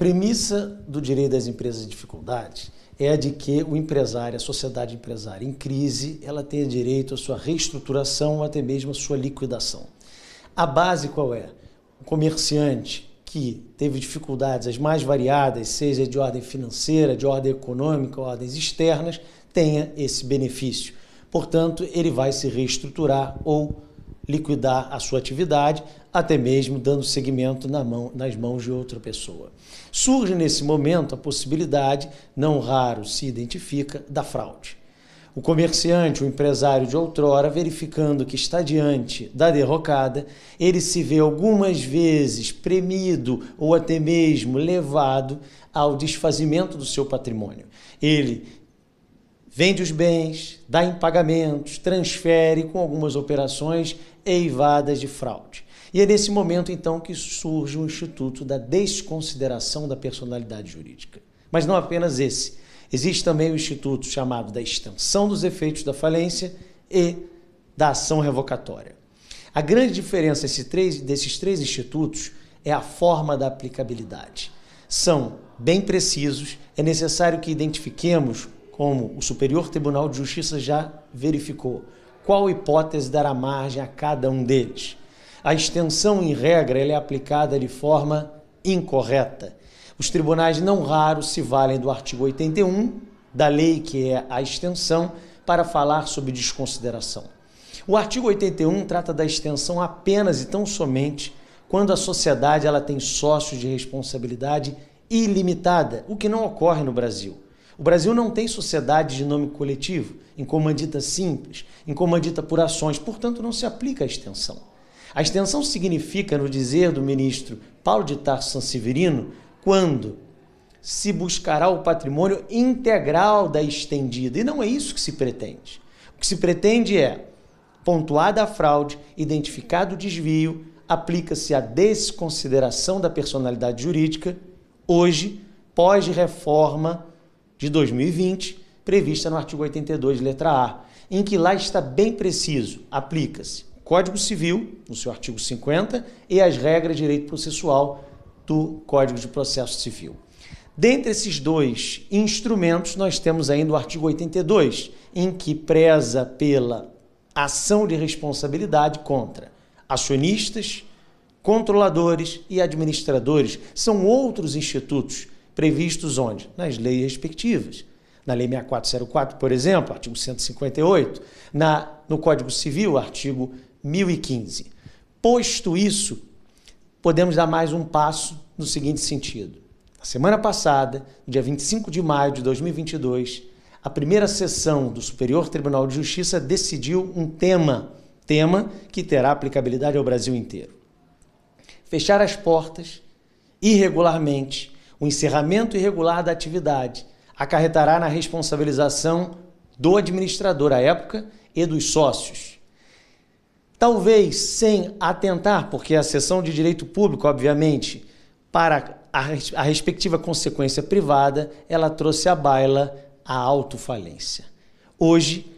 premissa do direito das empresas de dificuldade é a de que o empresário, a sociedade empresária em crise, ela tenha direito à sua reestruturação ou até mesmo à sua liquidação. A base qual é? O comerciante que teve dificuldades as mais variadas, seja de ordem financeira, de ordem econômica, ordens externas, tenha esse benefício. Portanto, ele vai se reestruturar ou liquidar a sua atividade, até mesmo dando seguimento nas mãos de outra pessoa. Surge nesse momento a possibilidade, não raro se identifica, da fraude. O comerciante, o empresário de outrora, verificando que está diante da derrocada, ele se vê algumas vezes premido ou até mesmo levado ao desfazimento do seu patrimônio. Ele vende os bens, dá em pagamentos, transfere com algumas operações eivadas de fraude. E é nesse momento, então, que surge o Instituto da Desconsideração da Personalidade Jurídica. Mas não apenas esse. Existe também o Instituto chamado da Extensão dos Efeitos da Falência e da Ação Revocatória. A grande diferença desses três institutos é a forma da aplicabilidade. São bem precisos, é necessário que identifiquemos, como o Superior Tribunal de Justiça já verificou, qual hipótese dará margem a cada um deles. A extensão, em regra, ela é aplicada de forma incorreta. Os tribunais não raros se valem do artigo 81 da lei, que é a extensão, para falar sobre desconsideração. O artigo 81 trata da extensão apenas e tão somente quando a sociedade ela tem sócios de responsabilidade ilimitada, o que não ocorre no Brasil. O Brasil não tem sociedade de nome coletivo, em comandita simples, em comandita por ações, portanto não se aplica a extensão. A extensão significa, no dizer do ministro Paulo de Tarso Sanseverino, quando se buscará o patrimônio integral da estendida, e não é isso que se pretende. O que se pretende é, pontuada a fraude, identificado o desvio, aplica-se a desconsideração da personalidade jurídica, hoje, pós-reforma de 2020, prevista no artigo 82, letra A, em que lá está bem preciso, aplica-se o Código Civil, no seu artigo 50, e as regras de direito processual do Código de Processo Civil. Dentre esses dois instrumentos, nós temos ainda o artigo 82, em que preza pela ação de responsabilidade contra acionistas, controladores e administradores. São outros institutos previstos onde? Nas leis respectivas. Na Lei 6404, por exemplo, artigo 158, no Código Civil, artigo 1015. Posto isso, podemos dar mais um passo no seguinte sentido. Na semana passada, no dia 25 de maio de 2022, a primeira sessão do Superior Tribunal de Justiça decidiu um tema que terá aplicabilidade ao Brasil inteiro. Fechar as portas irregularmente, o encerramento irregular da atividade acarretará na responsabilização do administrador à época e dos sócios. Talvez sem atentar, porque a seção de direito público, obviamente, para a respectiva consequência privada, ela trouxe à baila a autofalência. Hoje,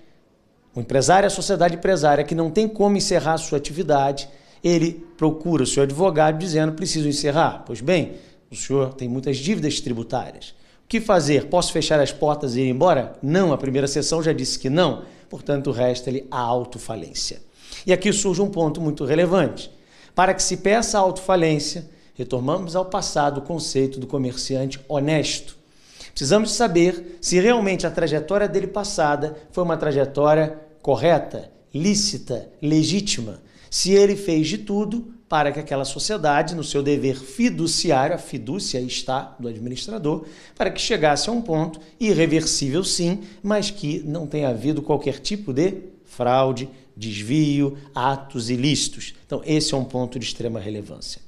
o empresário, a sociedade empresária que não tem como encerrar a sua atividade, ele procura o seu advogado dizendo: preciso encerrar. Pois bem, o senhor tem muitas dívidas tributárias. O que fazer? Posso fechar as portas e ir embora? Não, a primeira sessão já disse que não, portanto resta-lhe a autofalência. E aqui surge um ponto muito relevante. Para que se peça a autofalência, retomamos ao passado o conceito do comerciante honesto. Precisamos saber se realmente a trajetória dele passada foi uma trajetória correta, lícita, legítima, se ele fez de tudo para que aquela sociedade, no seu dever fiduciário, a fidúcia está do administrador, para que chegasse a um ponto irreversível sim, mas que não tenha havido qualquer tipo de fraude, desvio, atos ilícitos. Então esse é um ponto de extrema relevância.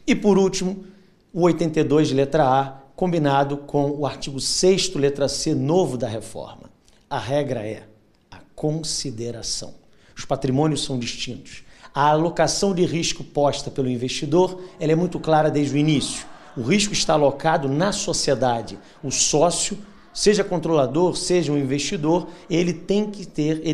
E por último, o 82 de letra A, combinado com o artigo 6º, letra C, novo da reforma. A regra é a consideração. Os patrimônios são distintos. A alocação de risco posta pelo investidor, ela é muito clara desde o início. O risco está alocado na sociedade. O sócio, seja controlador, seja um investidor, ele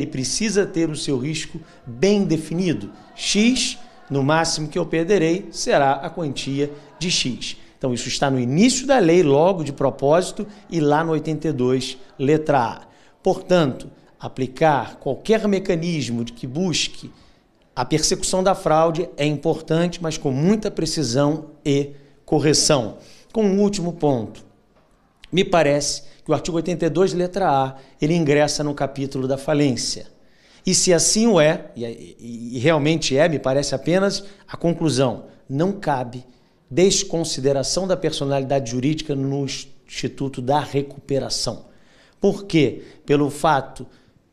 precisa ter o seu risco bem definido. X, no máximo que eu perderei, será a quantia de X. Então, isso está no início da lei, logo de propósito, e lá no 82, letra A. Portanto, aplicar qualquer mecanismo de que busque a persecução da fraude é importante, mas com muita precisão e correção. Com um último ponto, me parece que o artigo 82, letra A, ele ingressa no capítulo da falência. E se assim o é, e realmente é, me parece apenas a conclusão, não cabe desconsideração da personalidade jurídica no Instituto da Recuperação. Por quê? Pelo fato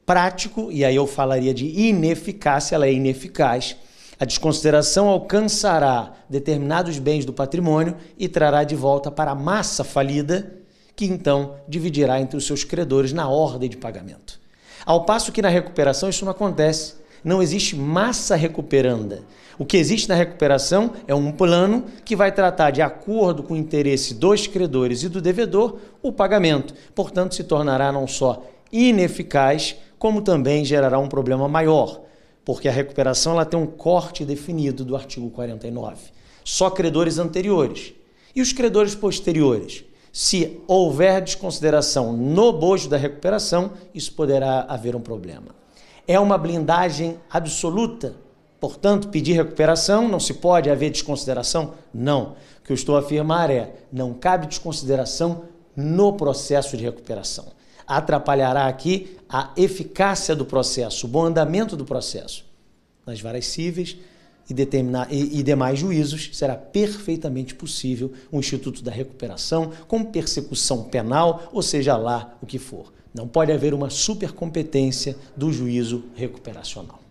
prático, e aí eu falaria de ineficácia, ela é ineficaz, a desconsideração alcançará determinados bens do patrimônio e trará de volta para a massa falida, que então dividirá entre os seus credores na ordem de pagamento. Ao passo que na recuperação isso não acontece, não existe massa recuperanda. O que existe na recuperação é um plano que vai tratar, de acordo com o interesse dos credores e do devedor, o pagamento. Portanto, se tornará não só ineficaz, como também gerará um problema maior, porque a recuperação ela tem um corte definido do artigo 49. Só credores anteriores. E os credores posteriores? Se houver desconsideração no bojo da recuperação, isso poderá haver um problema. É uma blindagem absoluta. Portanto, pedir recuperação, não se pode haver desconsideração? Não. O que eu estou a afirmar é, não cabe desconsideração no processo de recuperação. Atrapalhará aqui a eficácia do processo, o bom andamento do processo. Nas varas cíveis e demais juízos, será perfeitamente possível um Instituto da Recuperação com persecução penal, ou seja lá o que for. Não pode haver uma supercompetência do juízo recuperacional.